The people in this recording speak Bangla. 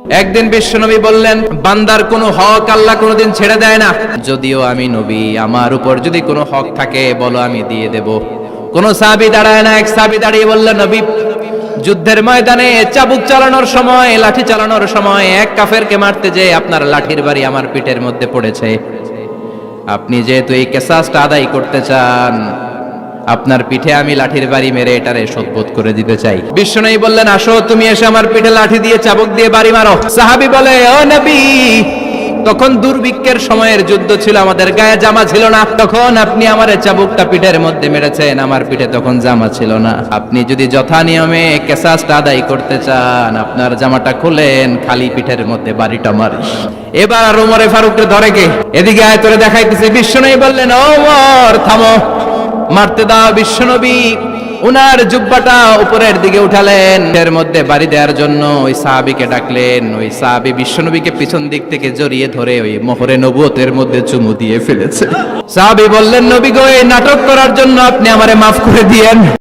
একদিন বিশ্বনবী বললেন, বান্দার কোনো হক আল্লাহ কোনোদিন ছেড়ে দেয় না। যদিও আমি নবী, আমার উপর যদি কোনো হক থাকে বলো, আমি দিয়ে দেব। কোন সাহাবী দাঁড়ায় না। এক সাহাবী দাঁড়িয়ে বললেন, নবী, যুদ্ধের ময়দানে চাবুক চালানোর সময়, লাঠি চালানোর সময় এক কাফেরকে মারতে যেয়ে আপনার লাঠির বাড়ি আমার পিঠের মধ্যে পড়েছে। আপনি যেহেতু এই কিসাসটা আদায় করতে চান, আপনার পিঠে আমি লাঠির বাড়ি মেরে এটারে শোধবোধ করে দিতে চাই। বিশ্বনবী বললেন, আসো, তুমি এসে আমার পিঠে লাঠি দিয়ে চাবুক দিয়ে বাড়ি মারো। সাহাবী বলে, ও নবী, তখন দুর্ভিক্ষের সময়ের যুদ্ধ ছিল, আমাদের গায়ে জামা ছিল না, তখন আপনি আমার চাবুকটা পিঠের মধ্যে মেরেছেন, আমার পিঠে তখন জামা ছিল না। আপনি যদি যথা নিয়মে কিসাসটা আদায় করতে চান, আপনার জামাটা খুলেন, খালি পিঠের মধ্যে বাড়িটা মারিস। এবার আর ওমরে ফারুককে ধরে কে? এদিকে আয়, তোরে দেখাইতেছি। বিশ্বনবী বললেন, ওমর থামো, মারতে দাও। বিশ্বনবী উনার জুব্বাটা উপরের দিকে উঠালেন, এর মধ্যে বাড়ি দেওয়ার জন্য ওই সাহাবীকে ডাকলেন। ওই সাহাবী বিশ্বনবীকে পিছন দিক থেকে জড়িয়ে ধরে ওই মোহরে নবুয়তের মধ্যে চুমু দিয়ে ফেলেছে। সাহাবী বললেন, নবী গো, এই নাটক করার জন্য আপনি আমারে মাফ করে দিয়েন।